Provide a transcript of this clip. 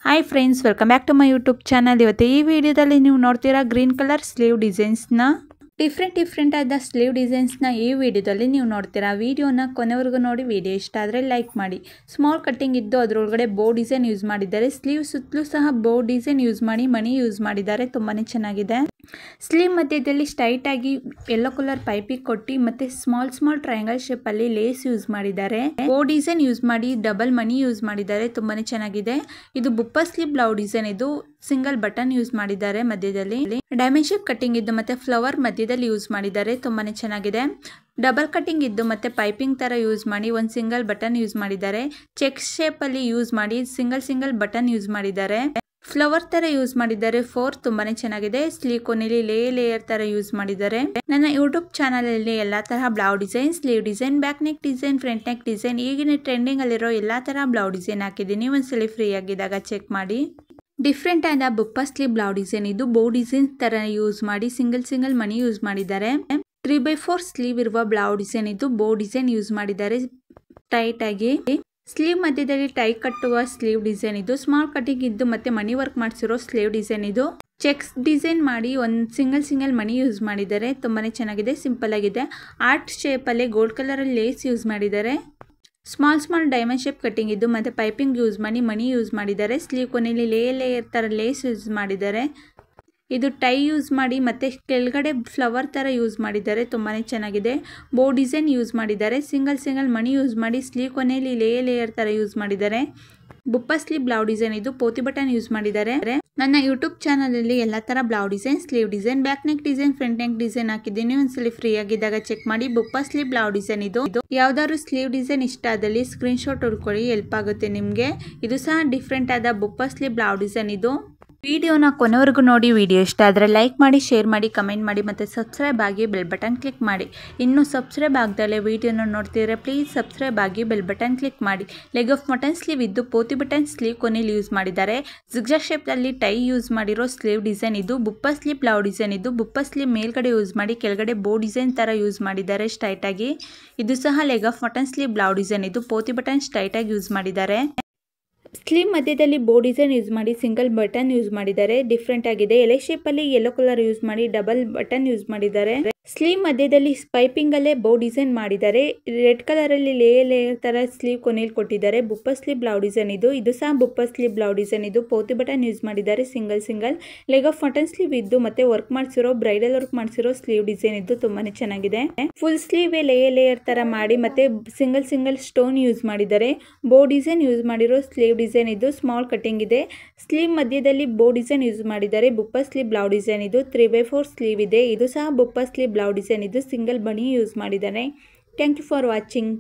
Hi friends, welcome back to my YouTube channel. ಇವತ್ತು ಈ ವಿಡಿಯೋದಲ್ಲಿ ನೀವು ನೋಡ್ತೀರಾ ಗ್ರೀನ್ ಕಲರ್ ಸ್ಲೀವ್ ಡಿಸೈನ್ಸ್ನ ಡಿಫ್ರೆಂಟ್ ಆದ ಸ್ಲೀವ್ ಡಿಸೈನ್ಸ್ನ ಈ ವಿಡಿಯೋದಲ್ಲಿ ನೀವು ನೋಡ್ತೀರಾ. ವಿಡಿಯೋನ ಕೊನೆವರೆಗೂ ನೋಡಿ. ವಿಡಿಯೋ ಇಷ್ಟ ಆದರೆ ಲೈಕ್ ಮಾಡಿ. ಸ್ಮಾಲ್ ಕಟ್ಟಿಂಗ್ ಇದ್ದು ಅದರೊಳಗಡೆ ಬೋ ಡಿಸೈನ್ ಯೂಸ್ ಮಾಡಿದ್ದಾರೆ. ಸ್ಲೀವ್ ಸುತ್ತಲೂ ಸಹ ಬೋ ಡಿಸೈನ್ ಯೂಸ್ ಮಾಡಿ ಮಣಿ ಯೂಸ್ ಮಾಡಿದ್ದಾರೆ. ತುಂಬಾ ಚೆನ್ನಾಗಿದೆ. ಸ್ಲೀವ್ ಮಧ್ಯದಲ್ಲಿ ಸ್ಟ್ರೈಟ್ ಆಗಿ ಯೆಲ್ಲೋ ಕಲರ್ ಪೈಪಿಂಗ್ ಕೊಟ್ಟು ಮತ್ತೆ ಸ್ಮಾಲ್ ಟ್ರಯಾಂಗಲ್ ಶೇಪ್ ಅಲ್ಲಿ ಲೇಸ್ ಯೂಸ್ ಮಾಡಿದ್ದಾರೆ. ಬೋ ಡಿಸೈನ್ ಯೂಸ್ ಮಾಡಿ ಡಬಲ್ ಮಣಿ ಯೂಸ್ ಮಾಡಿದ್ದಾರೆ. ತುಂಬಾನೇ ಚೆನ್ನಾಗಿದೆ. ಇದು ಬುಪ್ಪ ಸ್ಲೀವ್ ಬ್ಲೌಸ್ ಡಿಸೈನ್. ಇದು ಸಿಂಗಲ್ ಬಟನ್ ಯೂಸ್ ಮಾಡಿದ್ದಾರೆ. ಮಧ್ಯದಲ್ಲಿ ಡೈಮಂಡ್ ಶೇಪ್ ಕಟ್ಟಿಂಗ್ ಇದ್ದು ಮತ್ತೆ ಫ್ಲವರ್ ಮಧ್ಯದಲ್ಲಿ ಯೂಸ್ ಮಾಡಿದ್ದಾರೆ. ತುಂಬಾನೇ ಚೆನ್ನಾಗಿದೆ. ಡಬಲ್ ಕಟ್ಟಿಂಗ್ ಇದ್ದು ಮತ್ತೆ ಪೈಪಿಂಗ್ ತರ ಯೂಸ್ ಮಾಡಿ ಒಂದು ಸಿಂಗಲ್ ಬಟನ್ ಯೂಸ್ ಮಾಡಿದ್ದಾರೆ. ಚೆಕ್ ಶೇಪ್ ಅಲ್ಲಿ ಯೂಸ್ ಮಾಡಿ ಸಿಂಗಲ್ ಬಟನ್ ಯೂಸ್ ಮಾಡಿದ್ದಾರೆ. ಫ್ಲವರ್ ತರ ಯೂಸ್ ಮಾಡಿದ್ದಾರೆ. ತುಂಬಾನೇ ಚೆನ್ನಾಗಿದೆ. ಸ್ಲೀವ್ ಕೊನೆಯಲ್ಲಿ ಲೇಯರ್ ತರ ಯೂಸ್ ಮಾಡಿದ್ದಾರೆ. ನನ್ನ ಯೂಟ್ಯೂಬ್ ಚಾನಲ್ ಅಲ್ಲಿ ಎಲ್ಲಾ ತರ blouse design, sleeve design, back neck design, front neck design, ಈಗಿನ ಟ್ರೆಂಡಿಂಗ್ ಅಲ್ಲಿರೋ ಎಲ್ಲಾ ತರ ಬ್ಲೌಸ್ ಡಿಸೈನ್ ಹಾಕಿದ್ದೀನಿ. ಒಂದ್ಸಲಿ ಫ್ರೀ ಆಗಿದ್ದಾಗ ಚೆಕ್ ಮಾಡಿ. ಡಿಫ್ರೆಂಟ್ ಆದ ಬುಪ್ಪ ಸ್ಲೀವ್ ಬ್ಲೌಸ್ ಡಿಸೈನ್. ಇದು ಬೋ ಡಿಸೈನ್ ತರ ಯೂಸ್ ಮಾಡಿ ಸಿಂಗಲ್ ಮಣಿ ಯೂಸ್ ಮಾಡಿದ್ದಾರೆ. 3/4 ಸ್ಲೀವ್ ಇರುವ ಬ್ಲೌಸ್ ಡಿಸೈನ್. ಇದು ಬೋ ಡಿಸೈನ್ ಯೂಸ್ ಮಾಡಿದ್ದಾರೆ ಟೈಟ್ ಆಗಿ. ಸ್ಲೀವ್ ಮಧ್ಯದಲ್ಲಿ ಟೈ ಕಟ್ಟುವ ಸ್ಲೀವ್ ಡಿಸೈನ್. ಇದು ಸ್ಮಾಲ್ ಕಟಿಂಗ್ ಇದ್ದು ಮತ್ತೆ ಮಣಿ ವರ್ಕ್ ಮಾಡಿಸಿರೋ ಸ್ಲೀವ್ ಡಿಸೈನ್. ಇದು ಚೆಕ್ಸ್ ಡಿಸೈನ್ ಮಾಡಿ ಒಂದು ಸಿಂಗಲ್ ಮಣಿ ಯೂಸ್ ಮಾಡಿದ್ದಾರೆ. ತುಂಬಾನೇ ಚೆನ್ನಾಗಿದೆ. ಸಿಂಪಲ್ ಆಗಿದೆ. ಆರ್ಟ್ ಶೇಪ್ ಅಲ್ಲಿ ಗೋಲ್ಡ್ ಕಲರ್ ಅಲ್ಲಿ ಲೇಸ್ ಯೂಸ್ ಮಾಡಿದ್ದಾರೆ. ಸ್ಮಾಲ್ ಡೈಮಂಡ್ ಶೇಪ್ ಕಟ್ಟಿಂಗ್ ಇದ್ದು ಮತ್ತೆ ಪೈಪಿಂಗ್ ಯೂಸ್ ಮಾಡಿ ಮಣಿ ಯೂಸ್ ಮಾಡಿದ್ದಾರೆ. ಸ್ಲೀವ್ ಕೊನೆಯಲ್ಲಿ ಲೇಯರ್ ತರ ಲೇಸ್ ಯೂಸ್ ಮಾಡಿದ್ದಾರೆ. ಇದು ಟೈ ಯೂಸ್ ಮಾಡಿ ಮತ್ತೆ ಕೆಳಗಡೆ ಫ್ಲವರ್ ತರ ಯೂಸ್ ಮಾಡಿದ್ದಾರೆ. ತುಂಬಾನೇ ಚೆನ್ನಾಗಿದೆ. ಬೋ ಡಿಸೈನ್ ಯೂಸ್ ಮಾಡಿದ್ದಾರೆ. ಸಿಂಗಲ್ ಮಣಿ ಯೂಸ್ ಮಾಡಿ ಸ್ಲೀವ್ ಕೊನೆಯಲ್ಲಿ ಲೇಯರ್ ತರ ಯೂಸ್ ಮಾಡಿದ್ದಾರೆ. Puff sleeve blouse design. ಇದು ಪೋತಿ ಬಟನ್ ಯೂಸ್ ಮಾಡಿದ್ದಾರೆ. ನನ್ನ ಯೂಟ್ಯೂಬ್ ಚಾನಲ್ ಅಲ್ಲಿ ಎಲ್ಲಾ ತರ blouse design, sleeve design, back neck design, front neck design ಹಾಕಿದ್ದೀನಿ. ಒಂದ್ಸಲಿ ಫ್ರೀ ಆಗಿದ್ದಾಗ ಚೆಕ್ ಮಾಡಿ. Puff sleeve blouse design. ಇದು ಯಾವ್ದಾದ್ರು ಸ್ಲೀವ್ ಡಿಸೈನ್ ಇಷ್ಟ ಆದಲ್ಲಿ ಸ್ಕ್ರೀನ್ ಶಾಟ್ ಹೊಡ್ಕೊಳ್ಳಿ, ಹೆಲ್ಪ್ ಆಗುತ್ತೆ ನಿಮ್ಗೆ. ಇದು ಸಹ ಡಿಫ್ರೆಂಟ್ ಆದ ಬುಪ್ಪ ಸ್ಲೀವ್ ಬ್ಲೌಸ್ ಡಿಸೈನ್. ಇದು ವಿಡಿಯೋನ ಕೊನೆವರೆಗೂ ನೋಡಿ. ವಿಡಿಯೋ ಇಷ್ಟ ಆದರೆ ಲೈಕ್ ಮಾಡಿ, ಶೇರ್ ಮಾಡಿ, ಕಮೆಂಟ್ ಮಾಡಿ ಮತ್ತು ಸಬ್ಸ್ಕ್ರೈಬ್ ಆಗಿ ಬೆಲ್ ಬಟನ್ ಕ್ಲಿಕ್ ಮಾಡಿ. ಇನ್ನೂ ಸಬ್ಸ್ಕ್ರೈಬ್ ಆಗದಲ್ಲೇ ವಿಡಿಯೋನ ನೋಡ್ತಿದ್ರೆ ಪ್ಲೀಸ್ ಸಬ್ಸ್ಕ್ರೈಬ್ ಆಗಿ ಬೆಲ್ ಬಟನ್ ಕ್ಲಿಕ್ ಮಾಡಿ. ಲೆಗ್ ಆಫ್ ಮಟನ್ ಸ್ಲೀವ್ ಇದ್ದು ಪೋತಿ ಬಟನ್ ಸ್ಲೀವ್ ಕೊನೆಯಲ್ಲಿ ಯೂಸ್ ಮಾಡಿದ್ದಾರೆ. ಜಿಗ್ಜಾಗ್ ಶೇಪ್ ಅಲ್ಲಿ ಟೈ ಯೂಸ್ ಮಾಡಿರೋ ಸ್ಲೀವ್ ಡಿಸೈನ್. ಇದು ಬುಪ್ಪ ಸ್ಲೀವ್ ಬ್ಲೌಸ್ ಡಿಸೈನ್. ಇದು ಬುಪ್ಪ ಸ್ಲೀವ್ ಮೇಲ್ಗಡೆ ಯೂಸ್ ಮಾಡಿ ಕೆಳಗಡೆ ಬೋ ಡಿಸೈನ್ ತರ ಯೂಸ್ ಮಾಡಿದ್ದಾರೆ ಸ್ಟ್ರೈಟ್ ಆಗಿ. ಇದು ಸಹ leg of mutton sleeve blouse design. ಇದು ಪೋತಿ ಬಟನ್ ಸ್ಟ್ರೈಟ್ ಆಗಿ ಯೂಸ್ ಮಾಡಿದ್ದಾರೆ. ಸ್ಲೀವ್ ಮಧ್ಯದಲ್ಲಿ ಬೋ ಡಿಸೈನ್ ಯೂಸ್ ಮಾಡಿ ಸಿಂಗಲ್ ಬಟನ್ ಯೂಸ್ ಮಾಡಿದ್ದಾರೆ. ಡಿಫ್ರೆಂಟ್ ಆಗಿದೆ. ಎಲೆ ಶೇಪ್ ಅಲ್ಲಿ ಯೆಲ್ಲೋ ಕಲರ್ ಯೂಸ್ ಮಾಡಿ ಡಬಲ್ ಬಟನ್ ಯೂಸ್ ಮಾಡಿದ್ದಾರೆ. ಸ್ಲೀವ್ ಮಧ್ಯದಲ್ಲಿ ಪೈಪಿಂಗ್ ಅಲ್ಲೇ ಬೋ ಡಿಸೈನ್ ಮಾಡಿದ್ದಾರೆ. ರೆಡ್ ಕಲರ್ ಅಲ್ಲಿ ಲೇಯರ್ ತರ ಸ್ಲೀವ್ ಕೊನೆಯಲ್ಲಿ ಕೊಟ್ಟಿದ್ದಾರೆ. Puff sleeve blouse design. ಇದು ಸಹ ಬುಪ್ಪ ಸ್ಲೀವ್ ಬ್ಲೌಸ್ ಡಿಸೈನ್. ಇದು ಪೋತಿ ಬಟನ್ ಯೂಸ್ ಮಾಡಿದ್ದಾರೆ. Single leg of mutton sleeve ಇದ್ದು ಮತ್ತೆ ವರ್ಕ್ ಮಾಡಿಸಿರೋ ಬ್ರೈಡಲ್ ವರ್ಕ್ ಮಾಡಿಸಿರೋ ಸ್ಲೀವ್ ಡಿಸೈನ್. ಇದು ತುಂಬಾನೇ ಚೆನ್ನಾಗಿದೆ. ಫುಲ್ ಸ್ಲೀವ್ ಲೇಯರ್ ತರ ಮಾಡಿ ಮತ್ತೆ ಸಿಂಗಲ್ ಸ್ಟೋನ್ ಯೂಸ್ ಮಾಡಿದ್ದಾರೆ. ಬೋ ಡಿಸೈನ್ ಯೂಸ್ ಮಾಡಿರೋ ಸ್ಲೀವ್ ಡಿಸೈನ್. ಇದು ಸ್ಮಾಲ್ ಕಟಿಂಗ್ ಇದೆ. ಸ್ಲೀವ್ ಮಧ್ಯದಲ್ಲಿ ಬೋ ಡಿಸೈನ್ ಯೂಸ್ ಮಾಡಿದ್ದಾರೆ. Puff sleeve blouse design. ಇದು 3/4 ಸ್ಲೀವ್ ಇದೆ. ಇದು ಸಹ ಬುಪ್ಪ ಸ್ಲೀವ್ ಬ್ಲೌಸ್ ಡಿಸೈನ್. ಇದು ಸಿಂಗಲ್ ಬಣಿ ಯೂಸ್ ಮಾಡಿದ್ದಾರೆ. Thank you for watching.